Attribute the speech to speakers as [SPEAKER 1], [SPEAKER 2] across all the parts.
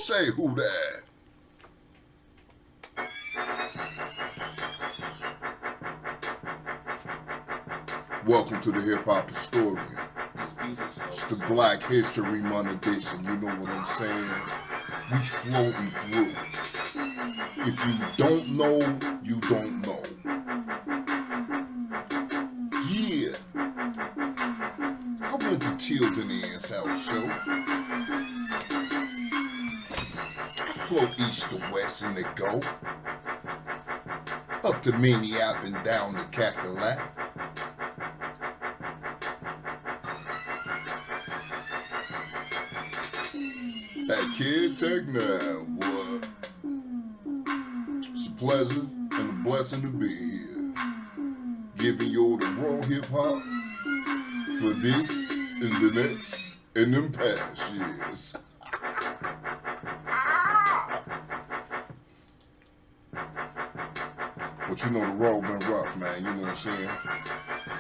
[SPEAKER 1] Say who that? Welcome to the Hip Hop Historian. It's the Black History Month edition. You know what I'm saying? We floating through. If you don't know, you don't know. Yeah. I went to Tilden Ann's house show. I float east to west and they go. Up to Minneapolis and down to Cackalack. That kid, take now, boy. It's a pleasure and a blessing to be here. Giving you the raw hip hop for this and the next and them past years. But you know the road been rough, man. You know what I'm saying?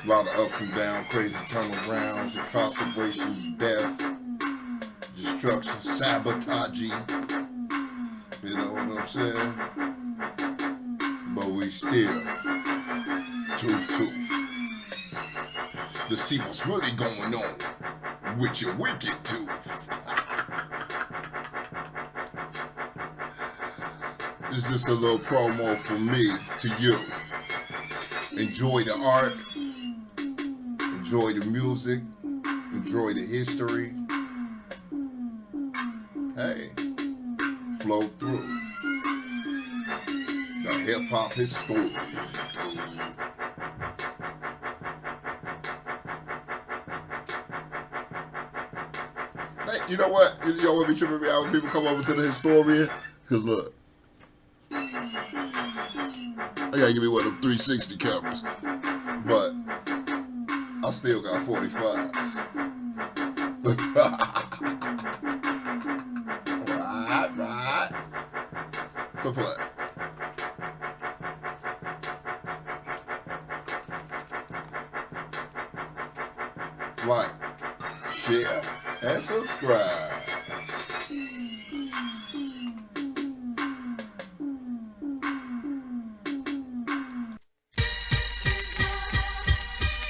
[SPEAKER 1] A lot of ups and downs, crazy turnarounds, incarcerations, death, destruction, sabotaging. You know what I'm saying? But we still tooth to see what's really going on with your wicked tooth. It's just a little promo from me to you. Enjoy the art, enjoy the music, enjoy the history. Hey, flow through the hip hop historian. Hey, you know what? You know what be tripping me out when people come over to the historian? Cause look, I gotta give me one of them 360 cameras, but I still got 45s. Right. Good play. Like, share, and subscribe.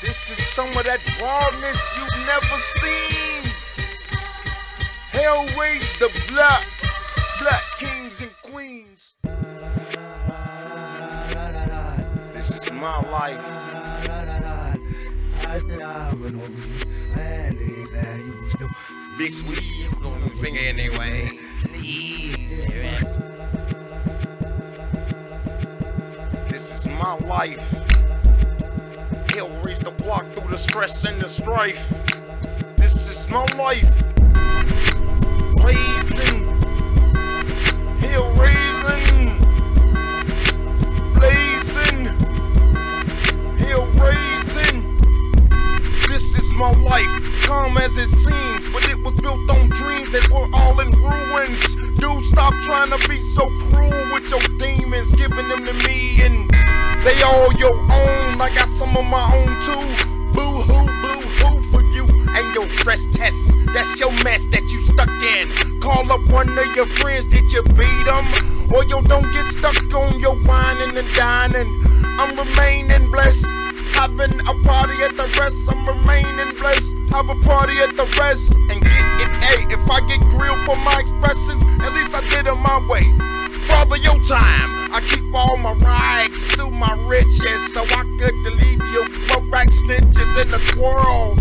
[SPEAKER 2] This is some of that rawness you've never seen. Hell raised the black kings and queens. This is my life. Big sweet finger anyway. This is my life. Hell raised the block through the stress and the strife. This is my life. Blazing, hell raising, blazing, hell raising. This is my life, calm as it seems, but it was built on dreams that were all in ruins. Dude, stop trying to be so cruel with your demons, giving them to me, and they all your own. I got some of my own too. Boo-hoo for you and your stress test. That's your mess that you stuck in. Call up one of your friends, did you beat them? Or you don't get stuck on your whining and dining. I'm remaining blessed, having a party at the rest. I'm remaining blessed, have a party at the rest. And get it, hey, if I get grilled for my expressions, at least I did it my way. Father, your time, I keep all my rags through my riches, so I could leave you rag snitches in the twirl.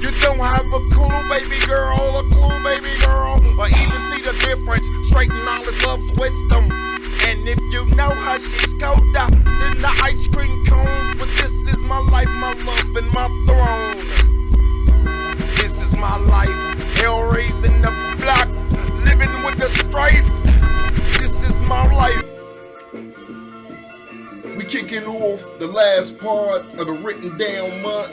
[SPEAKER 2] You don't have a clue, baby girl, or even see the difference. Straight knowledge loves wisdom. And if you know her, she's colder than the ice cream cones. But this is my life, my love, and my throne. This is my life, hell raising the block, living with the strife. This is my life.
[SPEAKER 1] We kicking off the last part of the written down month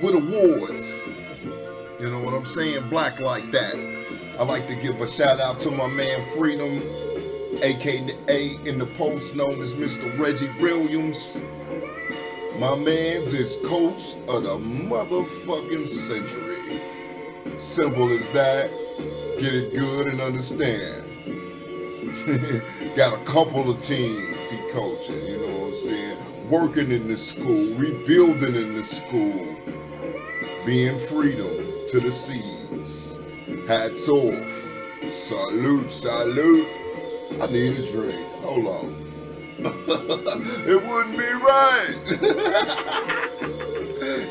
[SPEAKER 1] with awards. You know what I'm saying? Black like that. I like to give a shout out to my man Freedom, aka in the post known as Mr. Reggie Williams. My man's is coach of the motherfucking century. Simple as that. Get it good and understand. Got a couple of teams he coaching, you know what I'm saying? Working in the school, rebuilding in the school, being freedom to the seas. Hats off. Salute, salute. I need a drink. Hold on. It wouldn't be right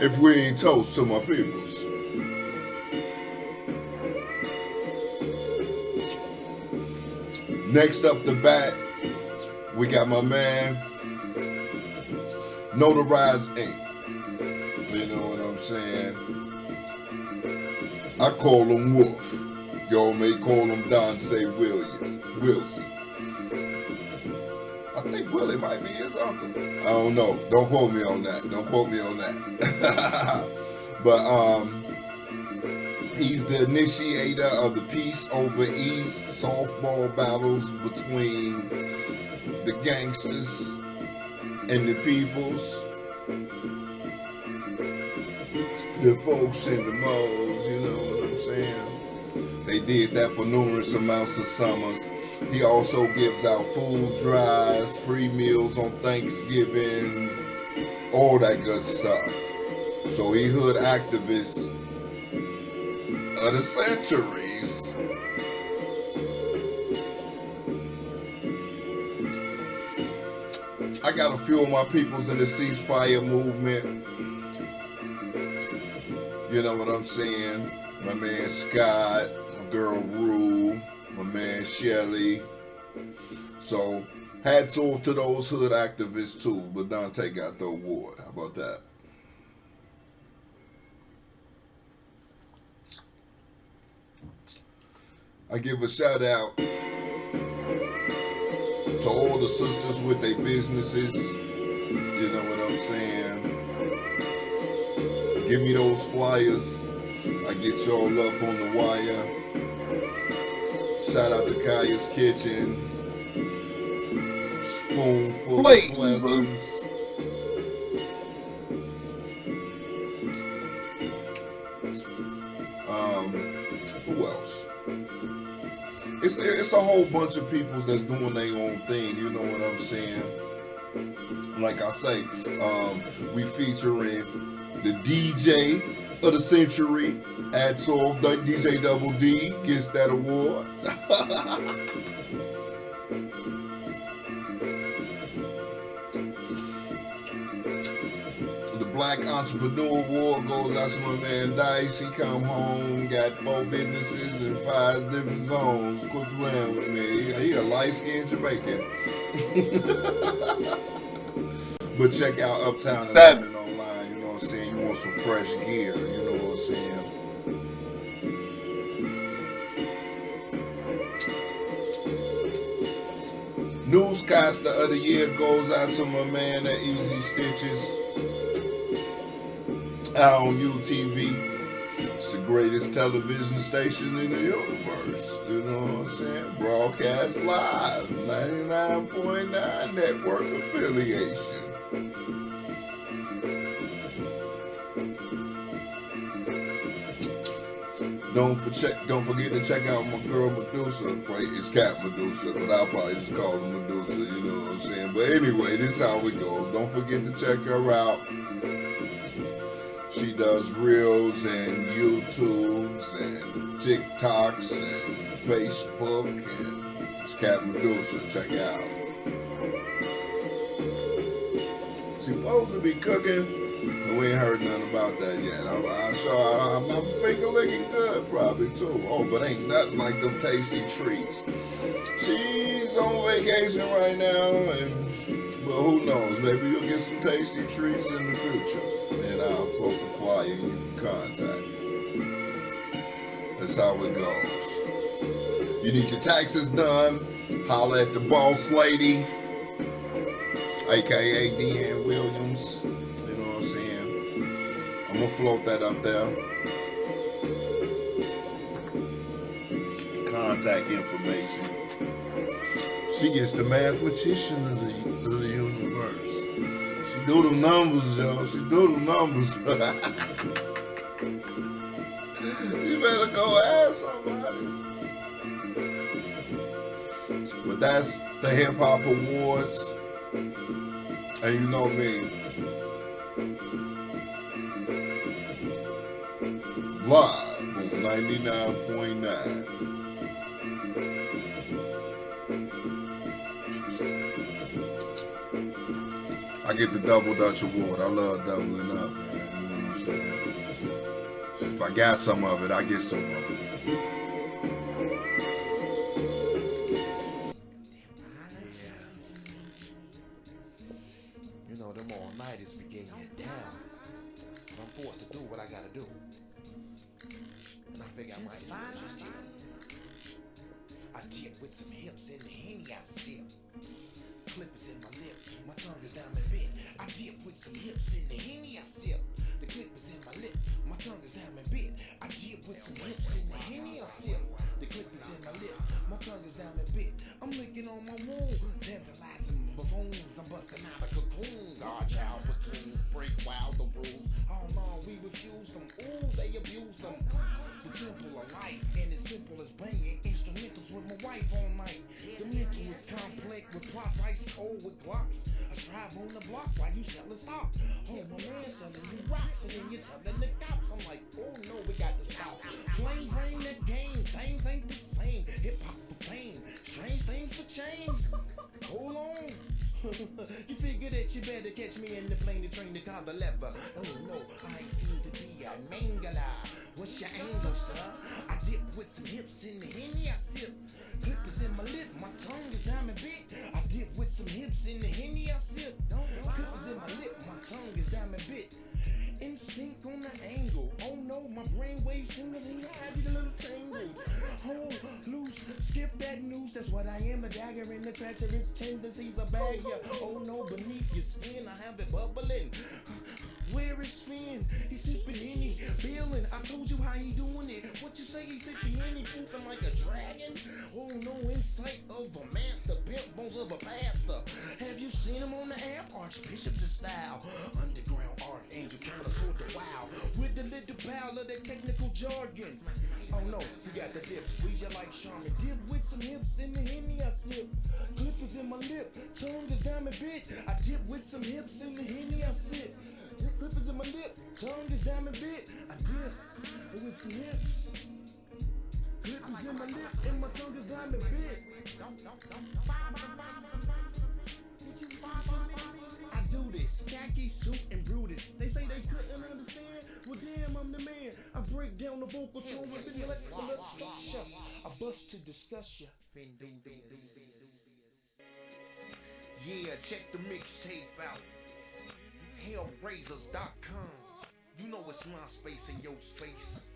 [SPEAKER 1] if we ain't toast to my peoples. Next up the bat, we got my man, Notarized Ink. You know what I'm saying? I call him Wolf. Y'all may call him Dante Wilson. I think Willie might be his uncle. I don't know. Don't quote me on that. But he's the initiator of the Peace Over East softball battles between the gangsters and the peoples. The folks in the malls, you know what I'm saying? They did that for numerous amounts of summers. He also gives out food drives, free meals on Thanksgiving, all that good stuff. So he hood activists of the centuries. I got a few of my peoples in the ceasefire movement. You know what I'm saying? My man Scott, my girl Rue, my man Shelly. So hats off to those hood activists too, but Dante got the award. How about that? I give a shout out to all the sisters with their businesses. You know what I'm saying? Give me those flyers. I get y'all up on the wire. Shout out to Kaya's Kitchen. Spoonful of blessings. Who else? It's a whole bunch of people that's doing their own thing, you know what I'm saying? Like I say, we featuring the DJ of the century. Hats off, the DJ Double D gets that award. The Black Entrepreneur Award goes out to my man Dice. He come home, got 4 businesses in 5 different zones. Quit playing with me. He a light-skinned Jamaican. But check out Uptown 11 online, you know what I'm saying? You want some fresh gear, you know what I'm saying? Newscaster of the year goes out to my man at Easy Stitches out on UTV. It's the greatest television station in the universe. You know what I'm saying? Broadcast live, 99.9 network affiliation. Don't forget to check out my girl Medusa. Wait, it's Cat Medusa, but I'll probably just call her Medusa, you know what I'm saying? But anyway, this is how it goes. Don't forget to check her out. She does reels and YouTubes and TikToks and Facebook, and it's Cat Medusa. Check it out. She's supposed to be cooking. We ain't heard nothing about that yet. I'm finger licking good, probably too. Oh, but ain't nothing like them tasty treats. She's on vacation right now, but who knows? Maybe you'll get some tasty treats in the future. And I'll float the flyer and you can contact me. That's how it goes. You need your taxes done? Holla at the boss lady, aka Deanne Williams. I'm gonna float that up there. Contact information. She gets the mathematician of the universe. She do them numbers, yo. She do them numbers. You better go ask somebody. That's the Hip Hop Awards. And you know me. Live on 99.9. I get the Double Dutch Award. I love doubling up, man. You know what I'm saying? If I got some of it, I get some of it.
[SPEAKER 2] You know, them all-nighters be getting you down. But I'm forced to do what I gotta do. And I figure I might as well just chill. I dip with some hips in the Henny I sip. Clippers in my lip, my tongue is down my bit. I dip with some hips in the Henny I sip. The clippers in my lip, my tongue is down my bit. I dip with some hips in the Henny I sip. The clippers in my lip, my tongue is down my bit. I'm licking on my wound, tantalizing buffoons. I'm busting out a cocoon. Godchild platoon, break wild the rules. Oh no, we refuse them. Ooh, they abuse them. The temple of life, and it's simple as banging instrumentals with my wife all night. The mental is complex with plots, ice cold with glocks. I strive on the block while you selling stock. Oh, my man selling you rocks, and then you're telling the cops. I'm like, oh no, we got to stop. Flame brain that game, things ain't the same. Hip hop for pain, strange things for change. Hold on. You figure that you better catch me in the plane, the train, the car, the lever. Oh no, I ain't seen to be a mangala. What's your angle, sir? I dip with some hips in the Henny I sip. Clippers in my lip, my tongue is diamond big. I dip with some hips in the Henny I sip. Clippers in my lip, my tongue is diamond bit. Instinct on the angle. Oh no, my brain waves sooner than you have you the little tangled. Hold loose, skip that news. That's what I am, a dagger in the treacherous tendencies of bag ya. Oh no, beneath your skin I have it bubbling. Where is Finn? He's sipping any feeling. I told you how he doing it. What you say? He's sipping any pooping like a dragon? Oh no, insight of a master, pimp bones of a pastor. Have you seen him on the app? Archbishop to style, underground archangel kind of sort of wow. With the little bow of that technical jargon. Oh no, you got the dip, squeeze you like Charmin. Dip with some hips in the Henny I sip. Clippers in my lip, tongue is diamond bit. I dip with some hips in the Henny I sip. Clippers in my lip, tongue is diamond bit. I dip with some hips. Clippers in my lip, and my tongue is diamond bit. I do this, khaki suit and Brutus. They say they couldn't understand. Well, damn, I'm the man. I break down the vocal tone with intellectual structure. I bust to discuss ya. Yeah, check the mixtape out. Hellraisers.com. You know it's my space and your space.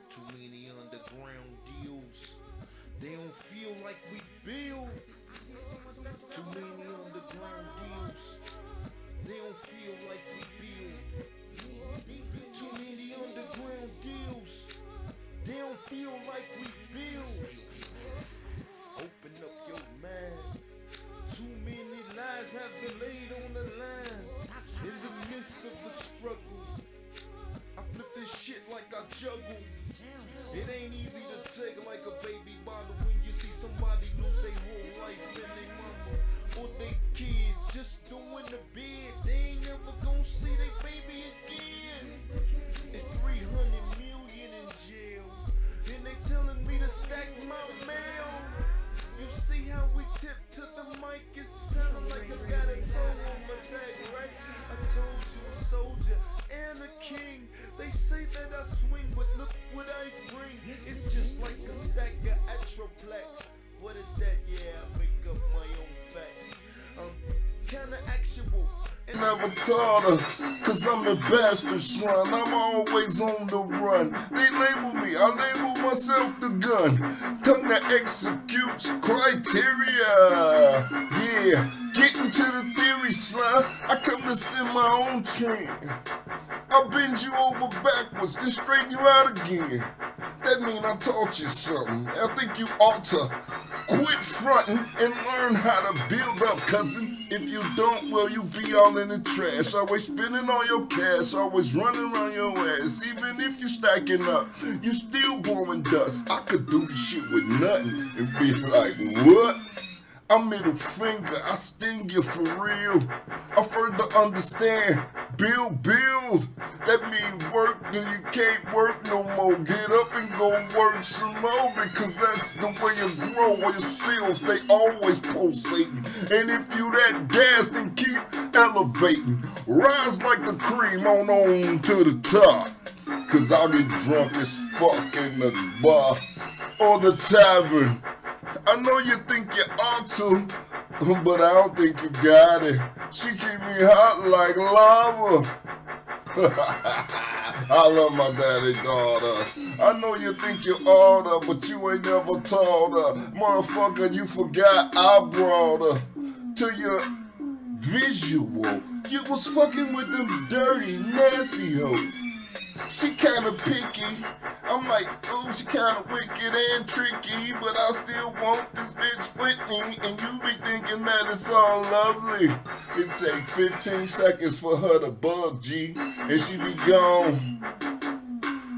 [SPEAKER 2] Too many underground deals. They don't feel like we build. Too many underground deals. They don't feel like we build. Too many underground deals. They don't feel like we build. Open up your mind. Too many lives have been laid on the line. In the midst of the struggle, I flip this shit like I juggle. It ain't easy to take like a baby bottle when you see somebody lose their whole life and their mama or their kids just doing the bid. They ain't never gonna see their baby again. It's 300 million in jail, and they telling me to stack my mail. You see how we tip to the mic? It sound like I got a toe on my tag, right? I told you a soldier and a king. They say that I swing, but look what I bring. It's just like a stack of Atroplex. What is that? Yeah, I make up my own facts. Kinda actual.
[SPEAKER 1] Never taught her, cause I'm the bastard son. I'm always on the run. They label me, I label myself the gun. Come to execute criteria. Yeah, getting to the theory, son. I come to send my own train. I'll bend you over backwards, then straighten you out again. That mean I taught you something. I think you ought to Quit fronting and learn how to build up, cousin. If you don't, well, you be all in the trash. Always spending all your cash, always running around your ass. Even if you stacking up, you still blowing dust. I could do this shit with nothing and be like, what? I middle finger, I sting you for real. I further understand, build. That means work till you can't work no more. Get up and go work some more, because that's the way you grow. Or your cells, they always pulsating. And if you that gas, then keep elevating. Rise like the cream on to the top. Cause I'll get drunk as fuck in the bar or the tavern. I know you think you ought to, but I don't think you got it. She keep me hot like lava. I love my daddy daughter. I know you think you oughta, but you ain't never told her. Motherfucker, you forgot I brought her to your visual. You was fucking with them dirty, nasty hoes. She kinda picky. I'm like, ooh, she kinda wicked and tricky, but I still want this bitch with me. And you be thinking that it's all lovely. It take 15 seconds for her to bug, G, and she be gone.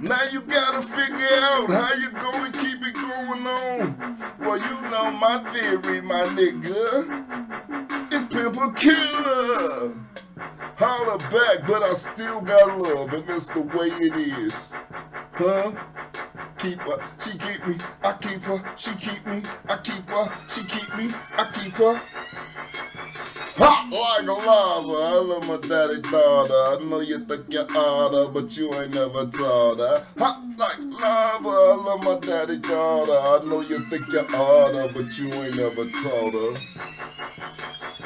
[SPEAKER 1] Now you gotta figure out how you gonna keep it going on. Well, you know my theory, my nigga. It's pimp a killer. Holla back, but I still got love, and that's the way it is. Huh? Keep her, she keep me, I keep her, she keep me, I keep her, she keep me, I keep her. Hot like lava, I love my daddy daughter. I know you think you oughta, but you ain't never taught her. Hot like lava, I love my daddy daughter. I know you think you oughta, but you ain't never taught her.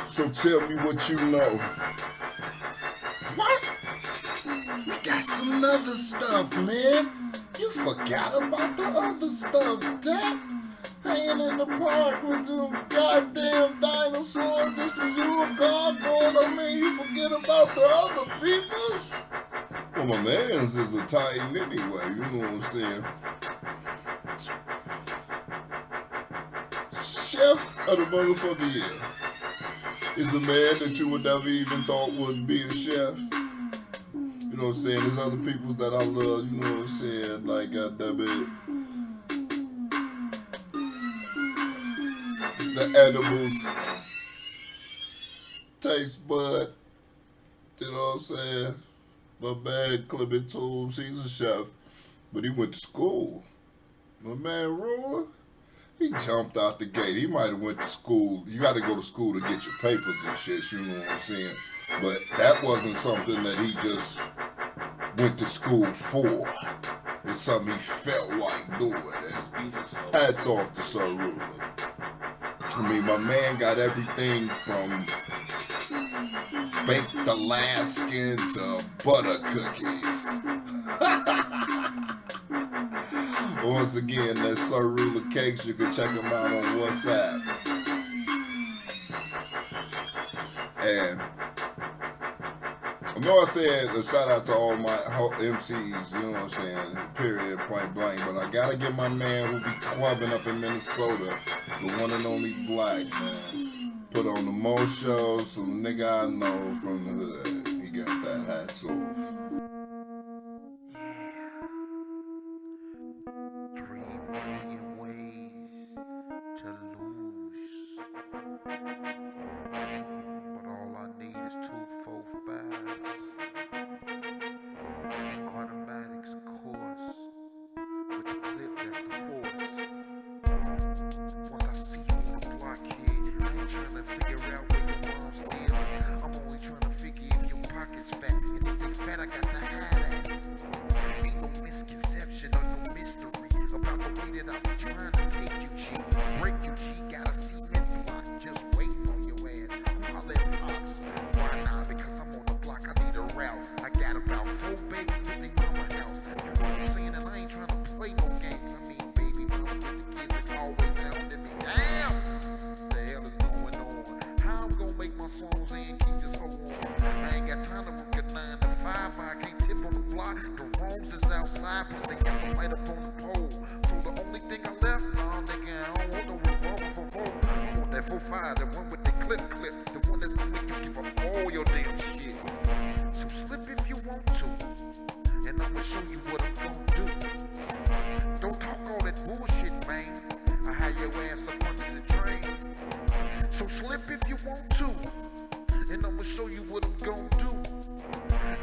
[SPEAKER 1] So tell me what you know. What? We got some other stuff, man. You forgot about the other stuff, Dad. Hanging in the park with them goddamn dinosaurs. This is you a gargoyle. I mean, you forget about the other peoples. Well, my man's is a Titan anyway. You know what I'm saying? Chef of the motherfucker, yeah. Is a man that you would never even thought would be a chef. You know what I'm saying? There's other people that I love, you know what I'm saying? Like, goddammit, the edibles, taste bud, you know what I'm saying? My man Clement Tools, he's a chef, but he went to school. My man Roller, he jumped out the gate. He might have went to school. You got to go to school to get your papers and shit, you know what I'm saying? But that wasn't something that he just went to school for. It's something he felt like doing. And hats off to Sir Ruler. I mean, my man got everything from baked Alaskan to butter cookies. Once again, that's Sir Ruler Cakes. You can check him out on WhatsApp. And I know I said a shout out to all my MCs, you know what I'm saying, period, point blank, but I gotta get my man who be clubbing up in Minnesota, the one and only Black, man. Put on the most shows, some nigga I know from the hood. He got that hats off.
[SPEAKER 2] I can't tip on the block. The Rome's is outside, but they got the light up on the pole. So the only thing I left, nah, nigga, I don't want no revolver. Two, and I'ma show you what I'm gon' do.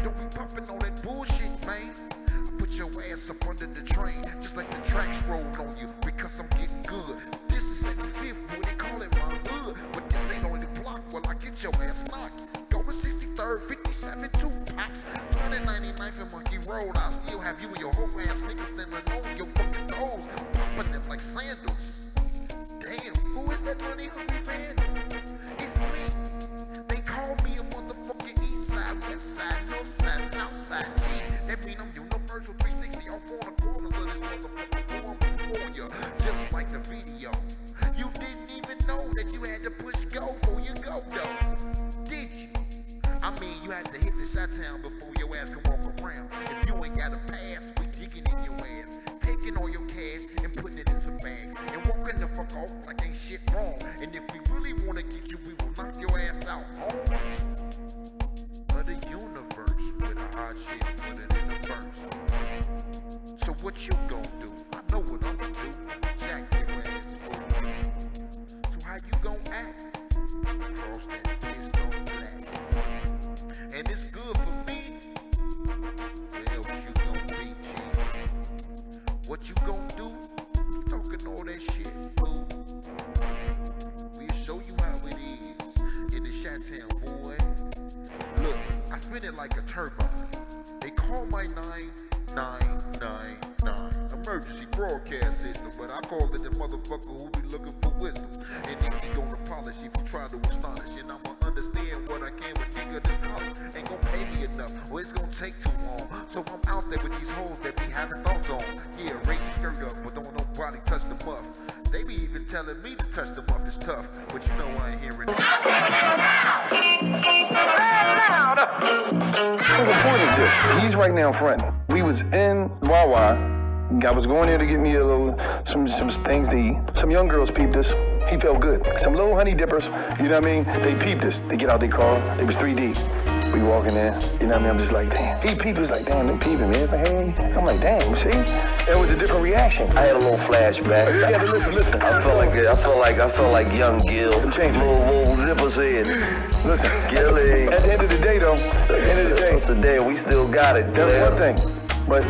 [SPEAKER 2] Don't be popping all that bullshit, man. I put your ass up under the train, just like the tracks roll on you, because I'm getting good. This is 75th, boy, they call it my hood. But this ain't on the block, well, I get your ass knocked. Go to 63rd, 57, 2 pops. 199th and Monkey Road, I'll still have you and your whole ass niggas standing on your fucking toes, popping them like sandals. Damn, who is that money hungry man? It's me. They call me a motherfucking eastside, westside, northside, southside. That mean I'm universal 360 on 4 corners of this motherfucking form for you. Just like the video. You didn't even know that you had to push go before you go though. Did you? I mean, you had to hit the shot town before your ass can walk around. If you ain't got a pass, we digging in your ass, taking all your cash and putting it in some bags, and walking the fuck off like ain't shit wrong. And if we really wanna get you, we will knock your ass out home of the universe with a hot shit, put it in the verse. So what you gon' do? I know what I'm gon' do. Jack your ass for me. So how you gon' act? Cross that piss on black. And it's good for me. Well, what you gon' be, G? What you gon' do? Talking all that shit, boo. We'll show you how it is in the Chi-Town, boy. Look, I spin it like a turbine. They call my 9999 emergency broadcast system, but I call it the motherfucker who be looking for wisdom. And if you gonna polish, if you try to astonish, and I'ma understand what I can, but nigga, this college ain't gonna pay me enough, or it's gonna take too long. So I'm out there with these hoes that be having thoughts on. Yeah, raise the skirt up, but don't nobody touch the muff. They be even telling me to touch the muff is tough, but you know I ain't hearing it.
[SPEAKER 3] So the point is this, he's right now fronting. We was in Wawa. I was going there to get me a little, some things to eat. Some young girls peeped us. He felt good. Some little honey dippers, you know what I mean? They peeped us. They get out their car. They was 3 deep. We walking in, you know what I mean? I'm just like, damn. He peeped us like, damn, they peeping, man. It's like, hey. I'm like, damn, see? It was a different reaction.
[SPEAKER 4] I had a little flashback.
[SPEAKER 3] Yeah, but listen.
[SPEAKER 4] I felt like young Gil. Little zipper's head.
[SPEAKER 3] Listen,
[SPEAKER 4] Gilly.
[SPEAKER 3] at the end of the day, though,
[SPEAKER 4] It's a day, we still got it.
[SPEAKER 3] that's one thing. But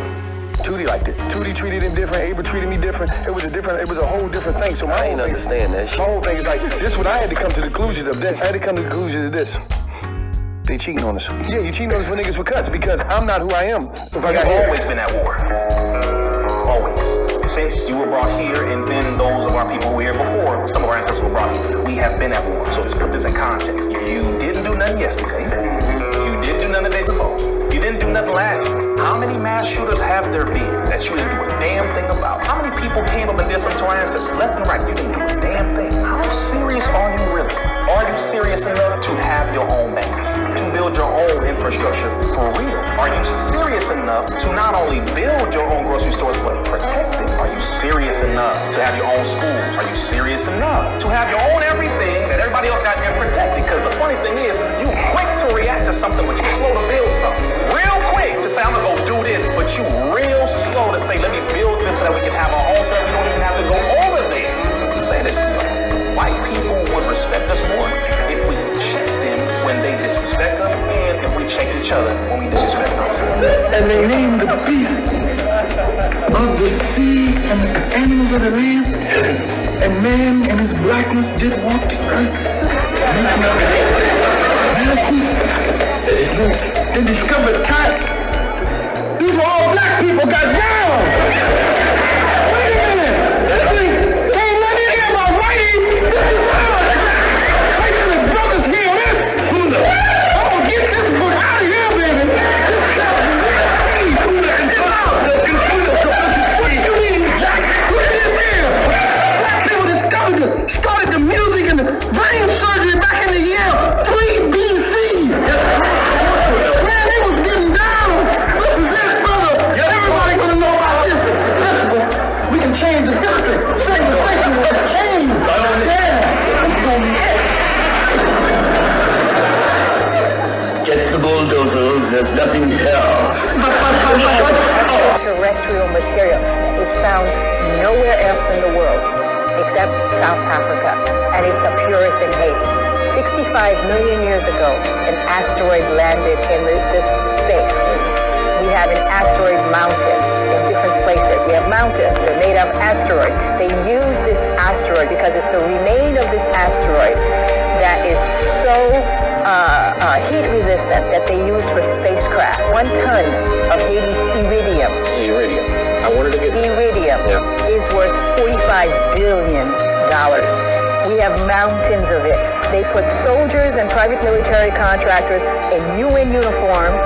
[SPEAKER 3] Tootie liked it. Tootie treated him different. Ava treated me different. It was a whole different thing. So
[SPEAKER 4] I ain't understand that shit.
[SPEAKER 3] My whole thing is like, this is what I had to come to the conclusion of. I had to come to the conclusion of this. They cheating on us. Yeah, you cheating on us with niggas for cuts because I'm not who I am. If I got
[SPEAKER 5] We've always been at war. Always. Since you were brought here and then those of our people who were here before, some of our ancestors were brought here, we have been at war. So let's put this in context. You didn't do nothing yesterday. You didn't do nothing the day before. You didn't do nothing last year. How many mass shooters have there been that you didn't do a damn thing about? How many people came up and did something to our ancestors left and right? You didn't do a damn thing. How serious are you really? Are you serious enough to have your own banks? To build your own infrastructure for real? Are you serious enough to not only build your own grocery stores but protect them? Are you serious enough to have your own schools? Are you serious enough to have your own everything that everybody else got here protected? Because the funny thing is, you quick to react to something but you slow to build something. Real quick to say, I'm gonna go do this, but you real slow to say, let me build this so that we can have our own stuff. We don't even have to go over there. Say this to you. White people would respect us more if we check them when they disrespect us and if we check each other when we disrespect us.
[SPEAKER 3] And they named the beast of the sea and the animals of the land, and man in his blackness did walk the earth. They discovered time. These were all black people, goddamn! Wait a minute! This ain't nothing here about whiting! This is ours! Wait till the brothers hear this! I'm gonna get this book out of here, baby! What you mean, Jack? Look at this here! Black people started the music and the brain surgery back in the year 3 BC! Man, they was getting down! This is it, brother! Everybody gonna know about this! We can change the history! Civilization will change! Yeah! This is gonna be it!
[SPEAKER 4] Get the bulldozers, there's nothing here.
[SPEAKER 6] Terrestrial material is found nowhere else in the world. except South Africa, and it's the purest in Haiti. 65 million years ago, an asteroid landed in this space. We have an asteroid mountain in different places. We have mountains, they're made of asteroid. They use this asteroid because it's the remain of this asteroid that is so heat resistant that they use for spacecraft. 1 ton of Haiti's iridium.
[SPEAKER 7] Iridium. I wanted to get
[SPEAKER 6] iridium is worth $45 billion. We have mountains of it. They put soldiers and private military contractors in UN uniforms.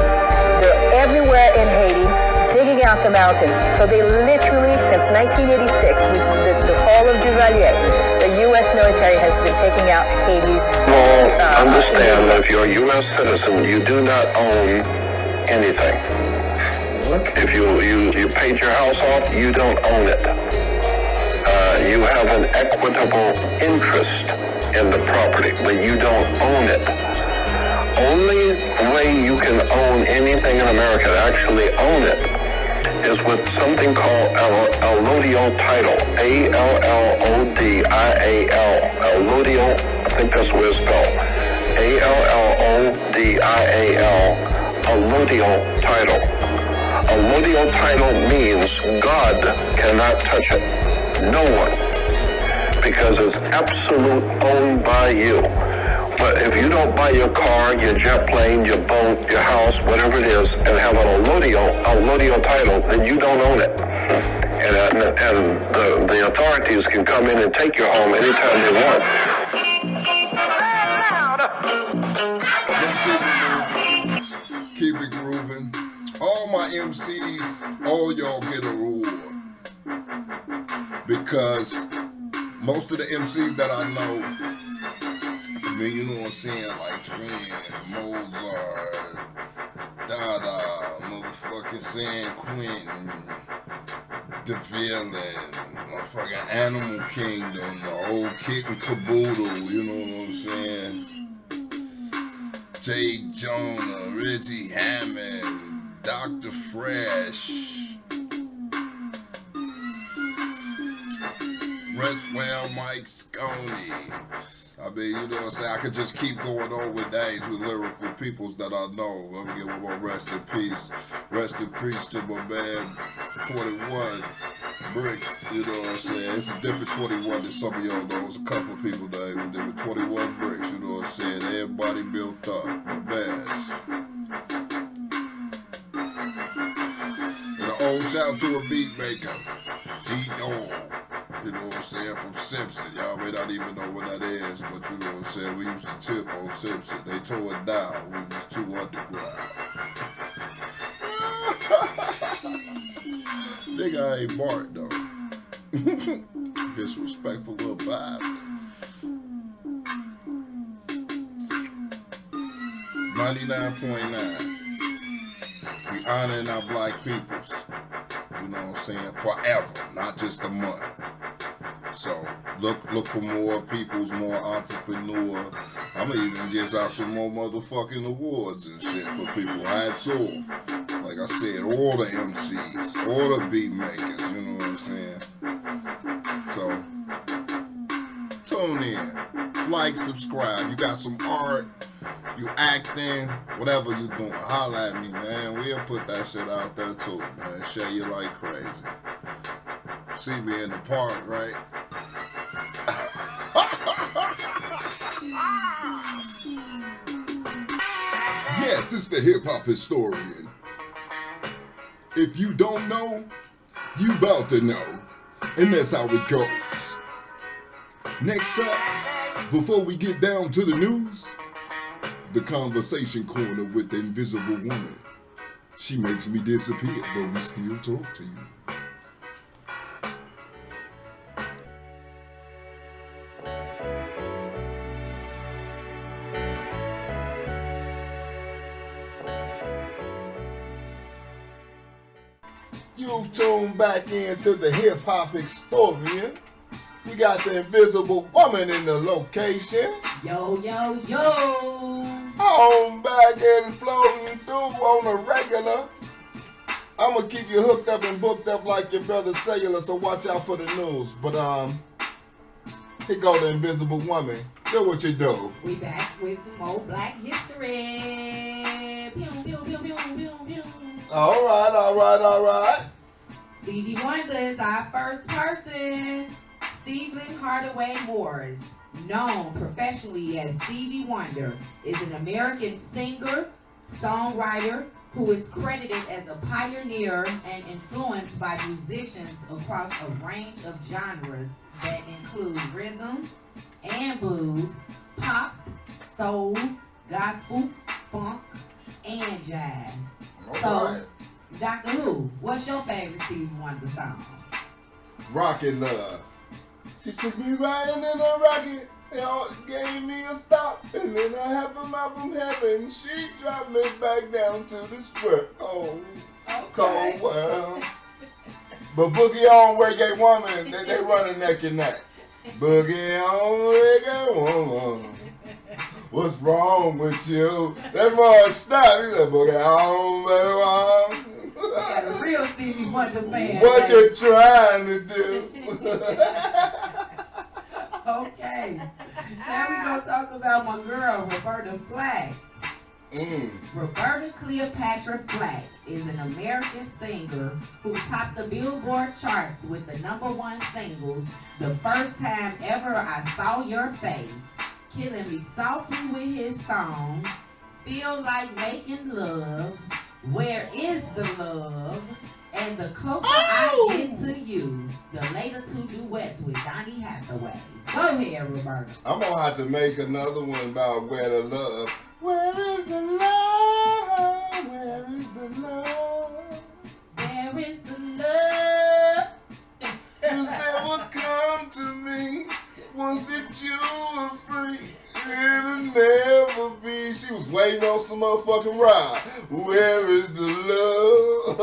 [SPEAKER 6] They're everywhere in Haiti, digging out the mountain. So they literally, since 1986, with the fall of Duvalier, the U.S. military has been taking out Haiti's.
[SPEAKER 8] Well, understand that if you're a U.S. citizen, you do not own anything. If you paid your house off, you don't own it. You have an equitable interest in the property, but you don't own it. Only way you can own anything in America, actually own it, is with something called allodial title. A-L-L-O-D-I-A-L. Allodial, I think that's the way it's spelled. A-L-L-O-D-I-A-L. Allodial title. Allodial title means God cannot touch it. No one. Because it's absolute owned by you. But if you don't buy your car, your jet plane, your boat, your house, whatever it is, and have an allodial title, then you don't own it. And the authorities can come in and take your home anytime they want.
[SPEAKER 1] Let's keep it grooving. All my MCs, all y'all get a reward. Because most of the MCs that I know, I mean, you know what I'm saying, like Twin, Mozart, Dada, motherfucking San Quentin, The Villain, motherfucking Animal Kingdom, the old Kit and Caboodle, you know what I'm saying? Jay Jonah, Reggie Hammond, Dr. Fresh, Restwell, Mike Sconey. I mean, you know what I'm saying? I could just keep going on with names with lyrical peoples that I know. Let me get one more rest in peace. Rest in peace to my man 21 Bricks. You know what I'm saying? It's a different 21 than some of y'all know. It's a couple of people that ain't with 21 Bricks. You know what I'm saying? Everybody built up. My bads. And an old shout to a beat maker. D-Dog. You know what I'm saying, from Simpson. Y'all may not even know what that is, but you know what I'm saying, we used to tip on Simpson. They tore it down. We was too underground. Nigga, I ain't Bart, though. Disrespectful little bastard. 99.9. We honoring our black peoples. You know what I'm saying? Forever, not just a month. So look for more peoples, more entrepreneur. I'ma even give out some more motherfucking awards and shit for people. Hats off. Like I said, all the MCs, all the beat makers, you know what I'm saying? So tune in, like, subscribe. You got some art, you acting, whatever you doing, holla at me, man. We'll put that shit out there too, man. Share you like crazy. See me in the park, right? Yes, it's the hip-hop historian. If you don't know, you about to know. And that's how it goes. Next up, before we get down to the news, the conversation corner with the invisible woman. She makes me disappear, but we still talk to you. You've tuned back into the hip-hop historian. We got the invisible woman in the location.
[SPEAKER 9] Yo, yo, yo.
[SPEAKER 1] On back and floating through on a regular. I'm going to keep you hooked up and booked up like your brother Cellular, so watch out for the news. But Here go the invisible woman. Do what you do.
[SPEAKER 9] We back with some more Black history. Pew, pew, pew, pew, pew, pew.
[SPEAKER 1] All right.
[SPEAKER 9] Stevie Wonder is our first person. Stephen Hardaway Morris, known professionally as Stevie Wonder, is an American singer, songwriter who is credited as a pioneer and influenced by musicians across a range of genres that include rhythm and blues, pop, soul, gospel, funk, and jazz.
[SPEAKER 1] All right.
[SPEAKER 9] Dr. Who, what's your favorite Stevie Wonder song?
[SPEAKER 1] Rocket Love. She took me riding in a rocket. Gave me a stop, and then I have them out from heaven. She dropped me back down to this world. Oh, cold world. But Boogie on Reggae Woman, they running neck and neck. Boogie on Reggae Woman. What's wrong with you? That Mark stop. He said, Boogie on Reggae Woman.
[SPEAKER 9] Got a real Stevie Wonder fan.
[SPEAKER 1] What you trying to do?
[SPEAKER 9] Okay. Now we gonna talk about my girl, Roberta Flack. Roberta Cleopatra Flack is an American singer who topped the Billboard charts with the #1 singles, The First Time Ever I Saw Your Face, Killing Me Softly with his song, Feel Like Making Love, Where Is the Love, and The Closer I Get to You, the later two duets with Donny Hathaway. Go ahead, Roberta.
[SPEAKER 1] I'm gonna have to make another one about Where the Love. Where is the love? Where is the love?
[SPEAKER 9] Where is the love?
[SPEAKER 1] You said would come to me once that you were free. It'll never be. She was waiting on some motherfucking ride. Where is the love?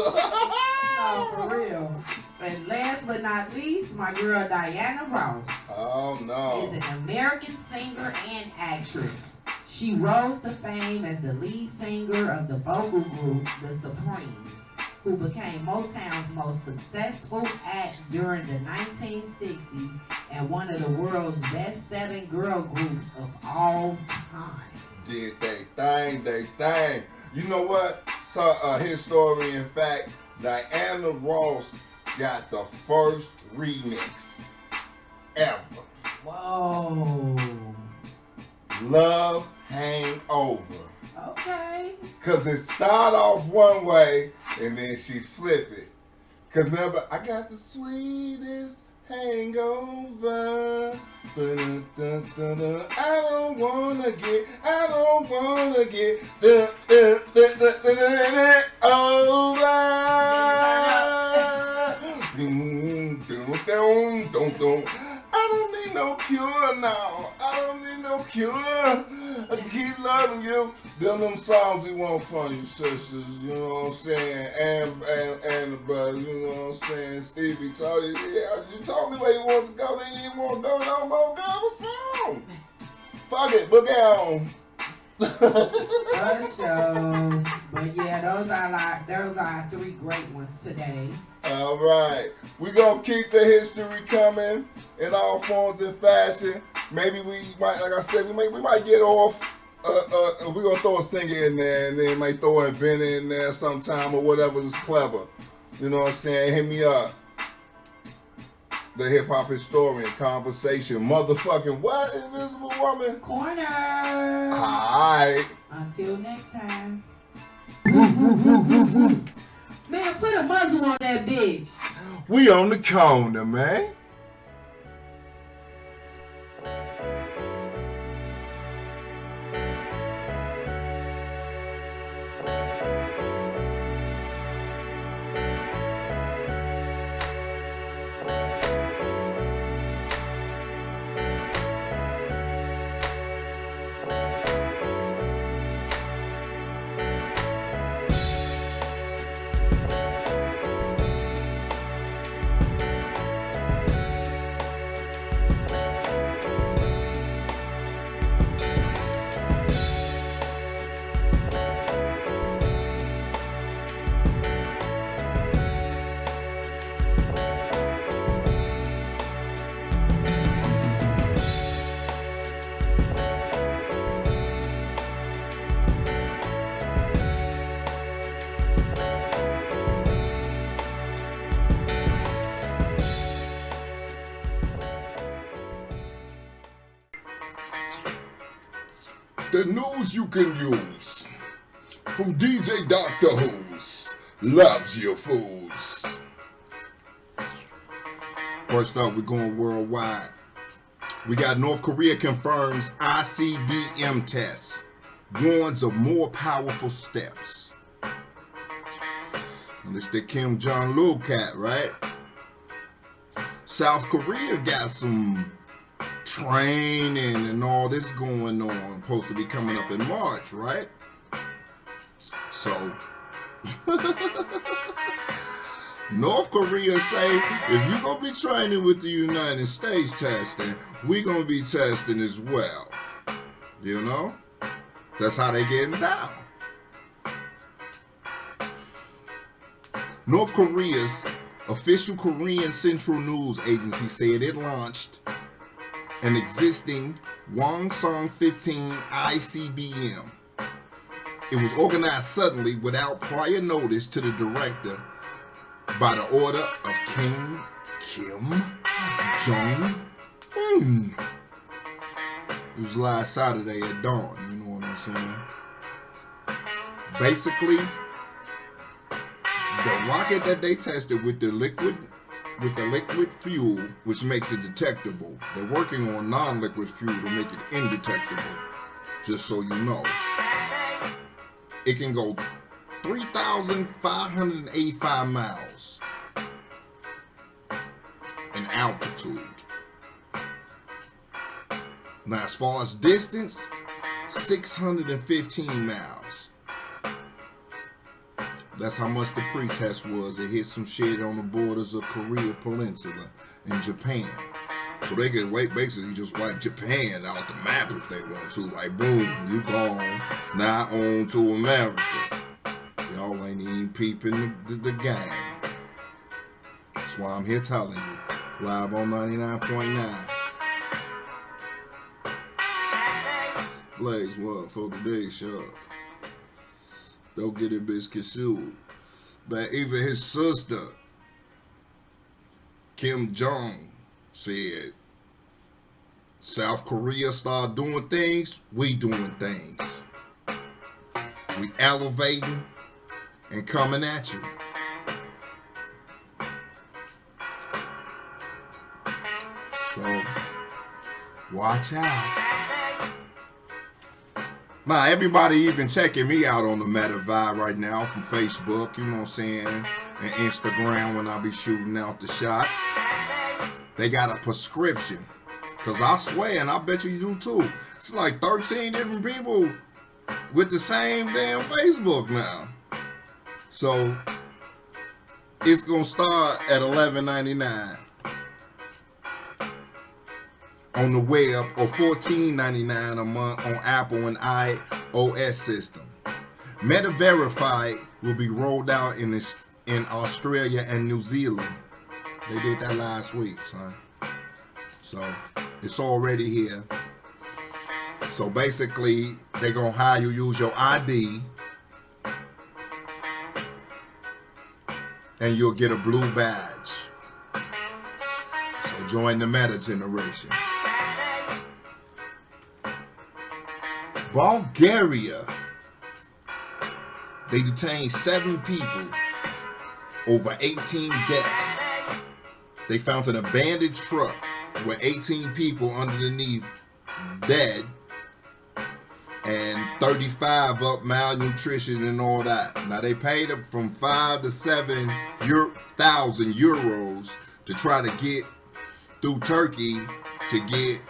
[SPEAKER 9] Oh, for real. And last but not least, my girl Diana Ross.
[SPEAKER 1] Oh no.
[SPEAKER 9] Is an American singer and actress. She rose to fame as the lead singer of the vocal group The Supremes, who became Motown's most successful act during the 1960s and one of the world's best-selling girl groups of all time.
[SPEAKER 1] Did they thing. You know what? So a historian fact, Diana Ross got the first remix ever.
[SPEAKER 9] Whoa.
[SPEAKER 1] Love Hangover.
[SPEAKER 9] Okay.
[SPEAKER 1] Cause it start off one way and then she flip it. Cause remember, I got the sweetest hangover. Ba-da-da-da-da. I don't wanna get over. I don't need no cure now. I don't need no cure. I keep loving you. Them songs we want from you, sisters. You know what I'm saying? And the brothers. You know what I'm saying? Stevie told you. Yeah, you told me where you want to go. Then you didn't want to go no more. Girl, what's wrong? Fuck it. Book on.
[SPEAKER 9] Show. But yeah, those are our three great ones today.
[SPEAKER 1] All right, we gonna keep the history coming in all forms and fashion. Maybe we might, like I said, we might get off. We gonna throw a singer in there, and then might throw an inventor in there sometime or whatever is clever. You know what I'm saying? Hit me up. The hip hop historian conversation, motherfucking what? Invisible Woman
[SPEAKER 9] Corner.
[SPEAKER 1] All right.
[SPEAKER 9] Until next time. Man, put a muzzle on that bitch.
[SPEAKER 1] We on the corner, man. the news you can use from DJ Dr. Who's Loves Your Fools. First up, we're going worldwide. We got North Korea confirms ICBM test, warns of more powerful steps. And it's the Kim Jong-un cat, right? South Korea got some training and all this going on, supposed to be coming up in March, right? So North Korea say, if you're gonna be training with the United States testing, we're gonna be testing as well. You know? That's how they getting down. North Korea's official Korean Central News Agency said it launched an existing Hwasong 15 ICBM. It was organized suddenly without prior notice to the director by the order of Kim Jong-un. It was last Saturday at dawn, you know what I'm saying? Basically, the rocket that they tested with the liquid fuel, which makes it detectable. They're working on non-liquid fuel to make it indetectable, just so you know. It can go 3,585 miles in altitude. Now, as far as distance, 615 miles. That's how much the pre-test was. It hit some shit on the borders of Korea Peninsula and Japan. So they could basically just wipe Japan out the map if they want to. Like, boom, you gone. Now on to America. Y'all ain't even peeping the game. That's why I'm here telling you. Live on 99.9. Blaze, what for today's show? Don't get it bitch consumed. But even his sister, Kim Jong, said, South Korea start doing things, we doing things. We elevating and coming at you. So, watch out. Now, everybody even checking me out on the Meta Vibe right now from Facebook, you know what I'm saying, and Instagram when I be shooting out the shots. They got a prescription. Because I swear, and I bet you do too, it's like 13 different people with the same damn Facebook now. So, it's going to start at $11.99 on the web or $14.99 a month on Apple and iOS system. Meta Verified will be rolled out in Australia and New Zealand. They did that last week, son. So it's already here. So basically, they're gonna have you use your ID, and you'll get a blue badge. So join the Meta generation. Bulgaria, they detained 7 people, over 18 deaths. They found an abandoned truck with 18 people underneath dead and 35 up malnutrition and all that. Now they paid them from 5 to 7,000 euros to try to get through Turkey to get,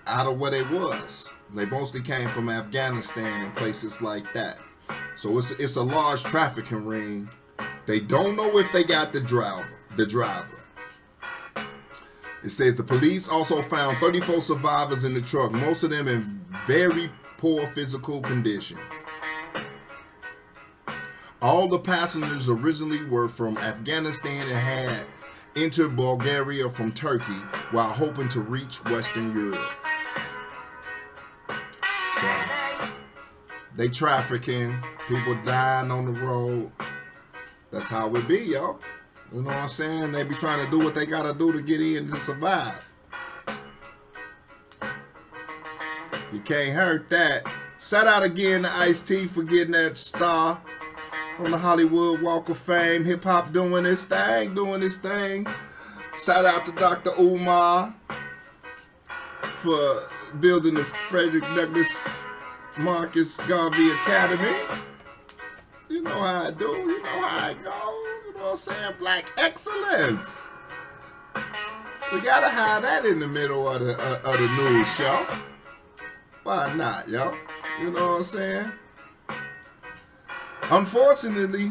[SPEAKER 1] out of where they was. They mostly came from Afghanistan and places like that. So it's a large trafficking ring. They don't know if they got the driver. It says the police also found 34 survivors in the truck, most of them in very poor physical condition. All the passengers originally were from Afghanistan and had entered Bulgaria from Turkey while hoping to reach Western Europe. So, they trafficking, people dying on the road. That's how it be, y'all. You know what I'm saying? They be trying to do what they gotta do to get in to survive. You can't hurt that. Shout out again to Ice-T for getting that star on the Hollywood Walk of Fame. Hip hop doing this thing. Shout out to Dr. Umar for building the Frederick Douglass Marcus Garvey Academy. You know how I do. You know how I go. You know what I'm saying? Black excellence. We gotta have that in the middle of the news show. Why not, yo? You know what I'm saying? Unfortunately,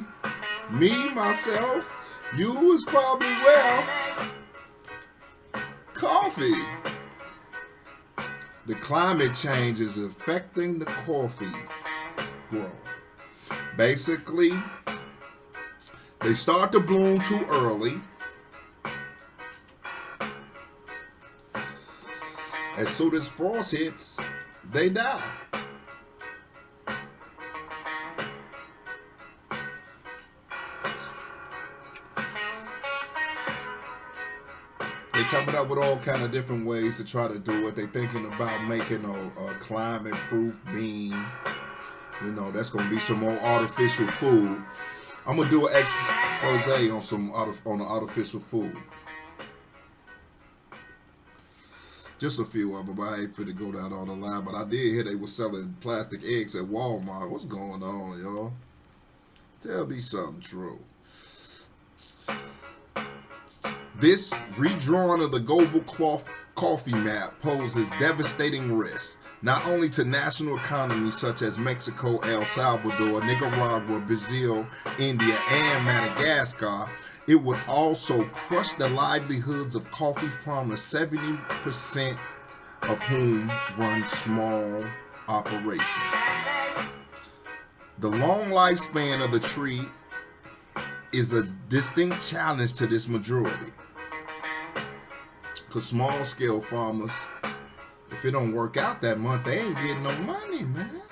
[SPEAKER 1] me, myself, you as probably well, coffee. The climate change is affecting the coffee grow. Basically, they start to bloom too early. As soon as frost hits, they die. They're coming up with all kind of different ways to try to do it. They're thinking about making a climate-proof bean. You know, that's gonna be some more artificial food. I'm gonna do an expose on the artificial food. Just a few of them. I ain't finna go down all the line, but I did hear they were selling plastic eggs at Walmart. What's going on, y'all? Tell me something true. This redrawing of the global coffee map poses devastating risks, not only to national economies such as Mexico, El Salvador, Nicaragua, Brazil, India, and Madagascar. It would also crush the livelihoods of coffee farmers, 70% of whom run small operations. The long lifespan of the tree is a distinct challenge to this majority. Because small-scale farmers, if it don't work out that month, they ain't getting no money, man.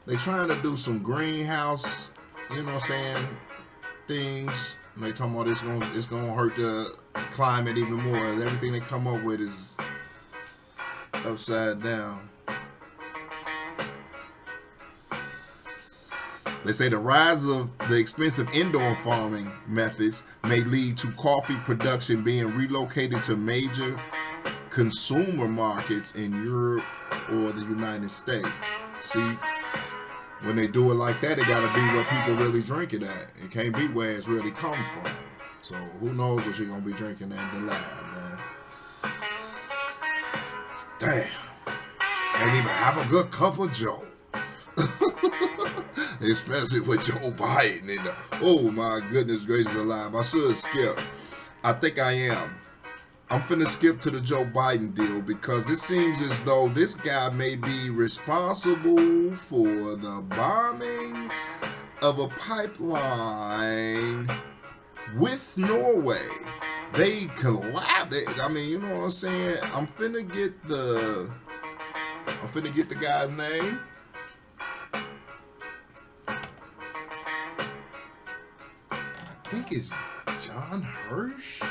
[SPEAKER 1] They trying to do some greenhouse, you know what I'm saying, things. And they talking about it's gonna hurt the climate even more. Everything they come up with is upside down. They say the rise of the expensive indoor farming methods may lead to coffee production being relocated to major consumer markets in Europe or the United States. See, when they do it like that, it gotta be where people really drink it at. It can't be where it's really come from. So who knows what you're gonna be drinking at in the lab, man. Damn. Can't even have a good cup of Joe. Especially with Joe Biden in the, oh my goodness gracious alive. I should skip. I think I am. I'm finna skip to the Joe Biden deal because it seems as though this guy may be responsible for the bombing of a pipeline with Norway. They collabed. I mean, you know what I'm saying? I'm finna get the guy's name. I think it's John Hirsch.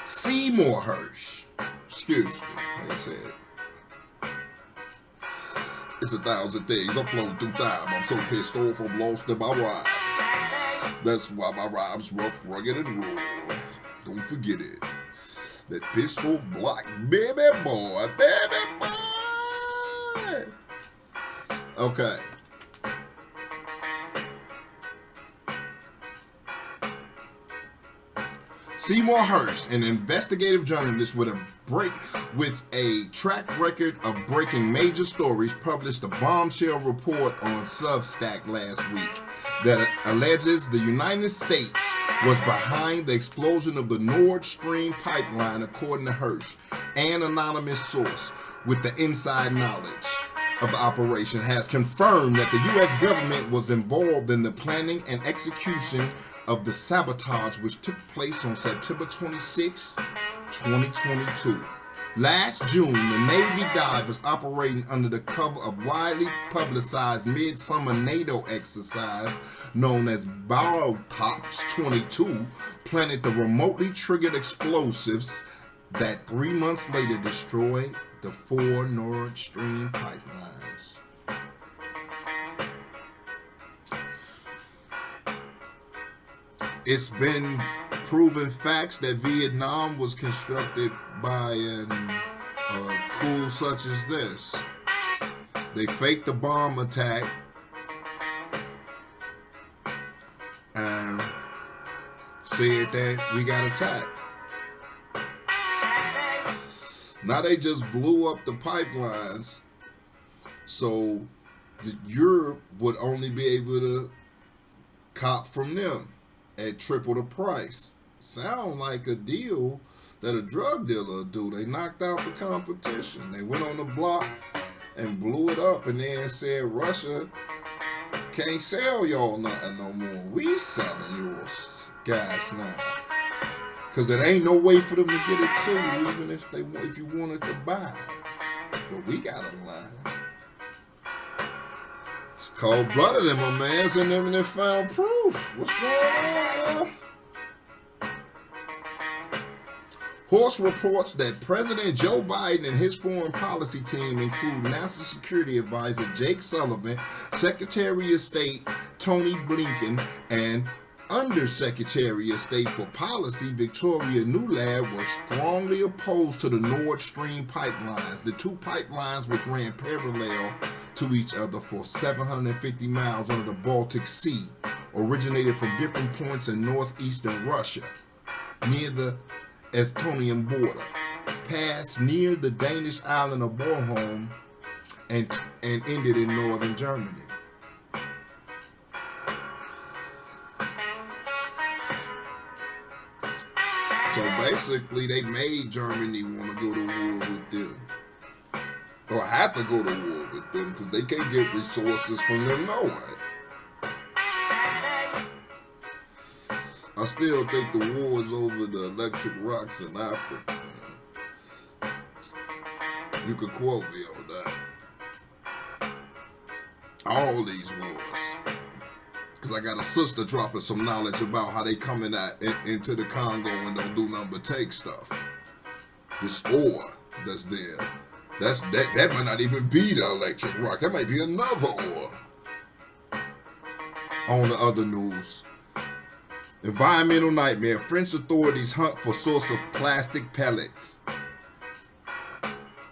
[SPEAKER 1] Seymour Hirsch. Excuse me, like I said. It's 1,000 things. I'm floating through time. I'm so pissed off, I'm lost in my rhyme. That's why my rhyme's rough, rugged, and raw. Don't forget it. That pissed off black baby boy. Okay. Seymour Hirsch, an investigative journalist with a track record of breaking major stories, published a bombshell report on Substack last week that alleges the United States was behind the explosion of the Nord Stream pipeline, according to Hirsch, an anonymous source with the inside knowledge of the operation has confirmed that the U.S. government was involved in the planning and execution of the sabotage, which took place on September 26, 2022. Last June, the Navy divers operating under the cover of widely publicized midsummer NATO exercise known as Baltops 22 planted the remotely triggered explosives that 3 months later destroyed the 4 Nord Stream pipelines. It's been proven facts that Vietnam was constructed by a coup such as this. They faked the bomb attack and said that we got attacked. Now they just blew up the pipelines so that Europe would only be able to cop from them at triple the price. Sound like a deal that a drug dealer would do. They knocked out the competition. They went on the block and blew it up and then said Russia can't sell y'all nothing no more. We selling yours guys now. Cause it ain't no way for them to get it to you even if you wanted to buy it. But we got a line. It's cold-blooded in my man's and them that found proof. What's going on, y'all? Horse reports that President Joe Biden and his foreign policy team include National Security Advisor Jake Sullivan, Secretary of State Tony Blinken, and Undersecretary of State for Policy Victoria Nuland were strongly opposed to the Nord Stream pipelines, the two pipelines which ran parallel to each other for 750 miles under the Baltic Sea, originated from different points in northeastern Russia, near the Estonian border, passed near the Danish island of Bornholm, and ended in northern Germany. So basically, they made Germany want to go to war with them. Or have to go to war with them because they can't get resources from them no way. I still think the wars over the electric rocks in Africa. You could quote me on that. All these wars. Because I got a sister dropping some knowledge about how they coming into the Congo and don't do nothing but take stuff. This ore that's there. That might not even be the electric rock. That might be another ore. On the other news. Environmental nightmare. French authorities hunt for source of plastic pellets.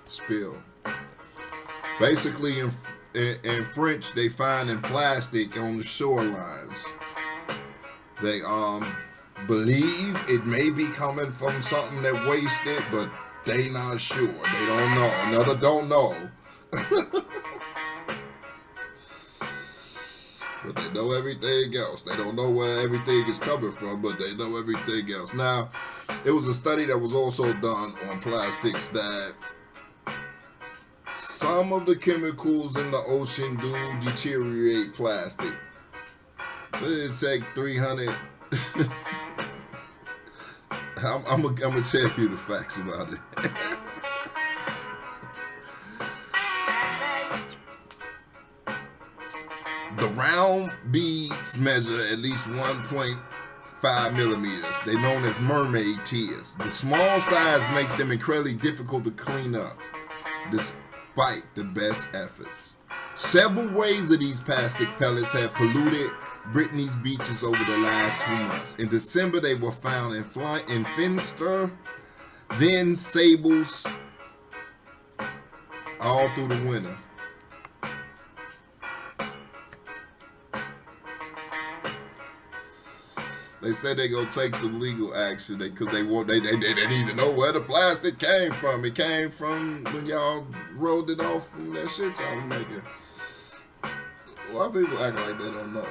[SPEAKER 1] Spill. Basically, in French, they finding plastic on the shorelines. They believe it may be coming from something that wasted, but they not sure. They don't know. Another don't know. But they know everything else. They don't know where everything is coming from, but they know everything else. Now, it was a study that was also done on plastics that some of the chemicals in the ocean do deteriorate plastic. It take 300. I'm gonna tell you the facts about it. The round beads measure at least 1.5 millimeters. They're known as mermaid tears. The small size makes them incredibly difficult to clean up, despite the best efforts. Several waves of these plastic pellets have polluted Brittany's beaches over the last 2 months. In December, they were found in Finster, then Sables, all through the winter. They said they gonna take some legal action because they need to know where the plastic came from. It came from when y'all rolled it off from that shit y'all was making. A lot of people act like they don't know.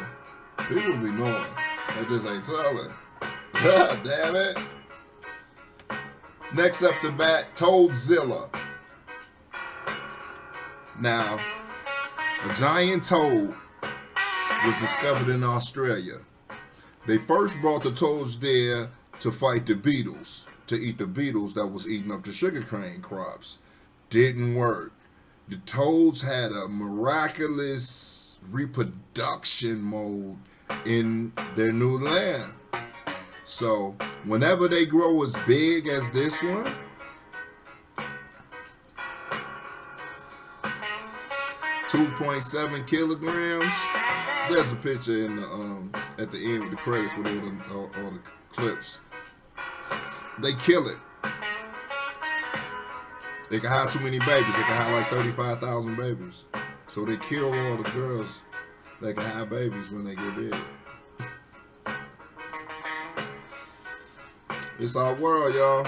[SPEAKER 1] People be knowing. They just ain't telling. Damn it. Next up the bat, Toadzilla. Now, a giant toad was discovered in Australia. They first brought the toads there to fight the beetles, to eat the beetles that was eating up the sugarcane crops. Didn't work. The toads had a miraculous reproduction mode in their new land. So whenever they grow as big as this one, 2.7 kilograms. There's a picture in the at the end with the credits with all the clips. They kill it. They can have too many babies. They can have like 35,000 babies. So they kill all the girls that can have babies when they get big. It's our world, y'all.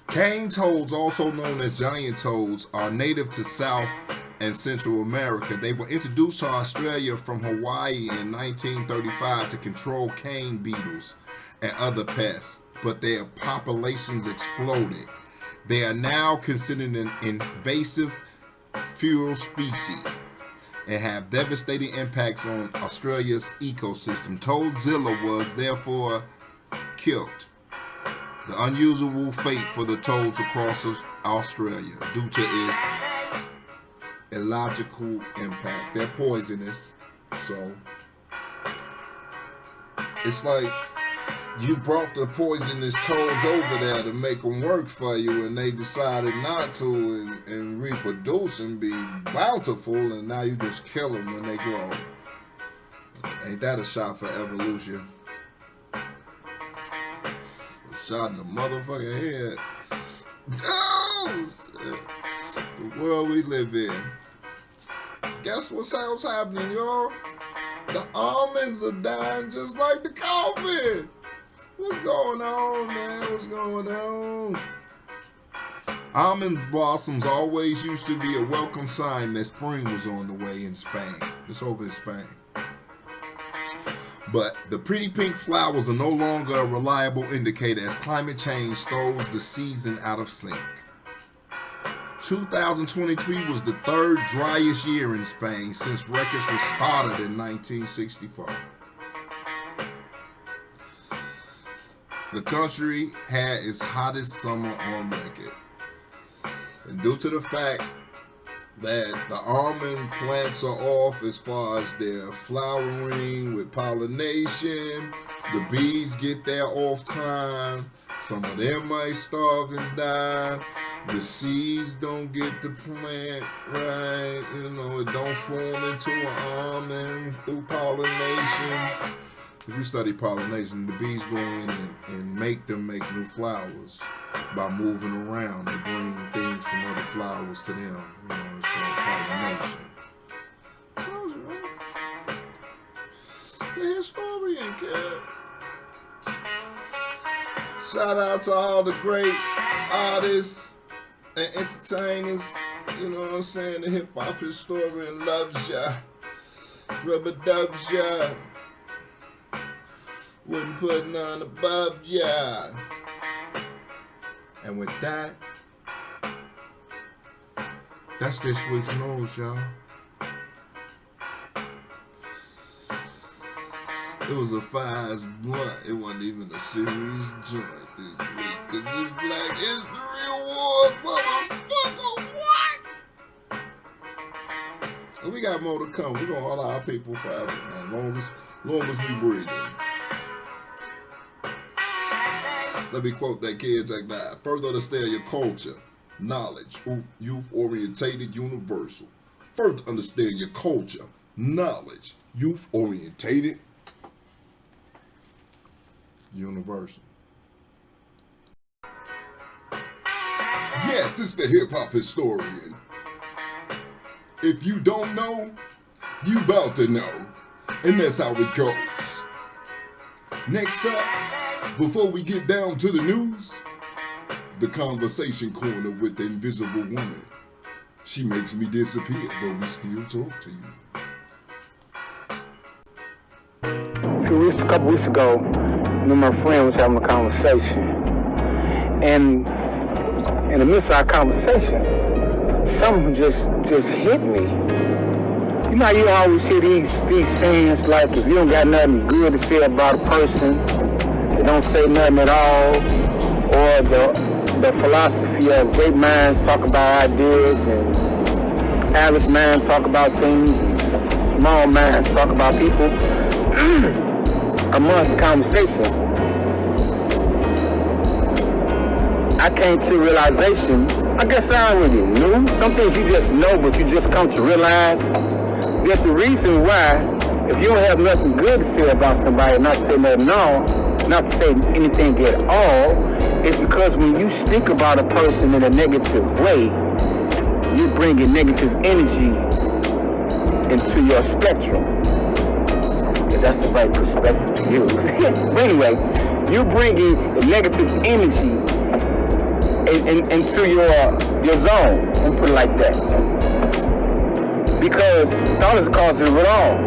[SPEAKER 1] Cane toads, also known as giant toads, are native to South and Central America. They were introduced to Australia from Hawaii in 1935 to control cane beetles and other pests, but their populations exploded. They are now considered an invasive feral species and have devastating impacts on Australia's ecosystem. Toadzilla was therefore killed. The unusual fate for the toads across Australia due to its illogical impact. They're poisonous, so it's like you brought the poisonous toads over there to make them work for you, and they decided not to and reproduce and be bountiful, and now you just kill them when they grow. Ain't that a shot for evolution? A shot in the motherfucking head. Oh, the world we live in. Guess what's happening, y'all? The almonds are dying just like the coffee. What's going on, man? What's going on? Almond blossoms always used to be a welcome sign that spring was on the way in Spain. It's over in Spain. But the pretty pink flowers are no longer a reliable indicator as climate change throws the season out of sync. 2023 was the third driest year in Spain since records were started in 1964. The country had its hottest summer on record. And due to the fact that the almond plants are off as far as their flowering with pollination, the bees get their off time, some of them might starve and die, the seeds don't get the plant right, it don't form into an almond through pollination. If you study pollination, the bees go in and make them make new flowers by moving around. They bring things from other flowers to them. It's called pollination. Tells you, right? The historian, kid. Shout out to all the great artists and entertainers. You know what I'm saying? The hip hop historian loves ya. Rubber dubs ya. Wouldn't put none above ya. And with that, that's this week's news, y'all. It was a Fives blunt. It wasn't even a serious joint this week. Cause this Black History Awards, motherfucker, what? And we got more to come. We're gonna honor our people forever, man. Long as we breathe. Let me quote that kid like that. Further understand your culture, knowledge, youth-orientated, universal. Further understand your culture, knowledge, youth-orientated, universal. Yes, it's the hip-hop historian. If you don't know, you about to know. And that's how it goes. Next up, before we get down to the news, the conversation corner with the invisible woman. She makes me disappear, but we still talk to you.
[SPEAKER 10] A couple weeks ago, me and my friend was having a conversation. And in the midst of our conversation, something just hit me. You know how you always hear these sayings like, if you don't got nothing good to say about a person, they don't say nothing at all, or the philosophy of great minds talk about ideas and average minds talk about things and small minds talk about people. Amongst the conversation, I came to realization, I guess I already knew. Some things you just know, but you just come to realize that the reason why, if you don't have nothing good to say about somebody, not to say nothing at all, not to say anything at all, is because when you speak about a person in a negative way, you're bringing negative energy into your spectrum. If that's the right perspective to use. But anyway, you're bringing the negative energy into your zone, and put it like that. Because thought is the cause of it all.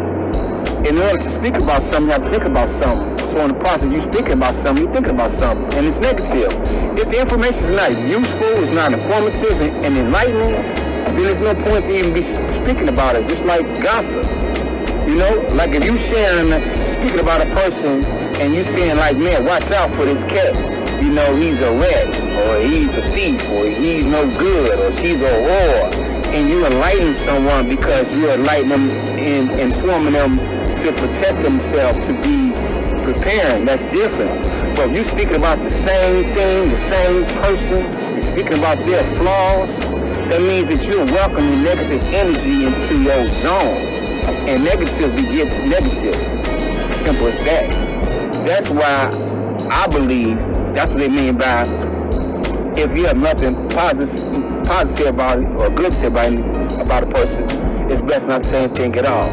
[SPEAKER 10] In order to speak about something, you have to think about something. So in the process, you speaking about something, you're thinking about something, and it's negative. If the information is not useful, it's not informative and enlightening, then there's no point to even be speaking about it. Just like gossip, you know, like if you speaking about a person and you saying like, man, watch out for this cat. You know, he's a rat, or he's a thief, or he's no good, or she's a whore, and you enlighten someone because you enlighten them in informing them to protect themselves, to be preparing. That's different. But if you're speaking about the same thing, the same person, you're speaking about their flaws, that means that you're welcoming negative energy into your zone. And negative begets negative. Simple as that. That's why I believe that's what they mean by if you have nothing positive about it or good to say about a person, it's best not to say anything at all.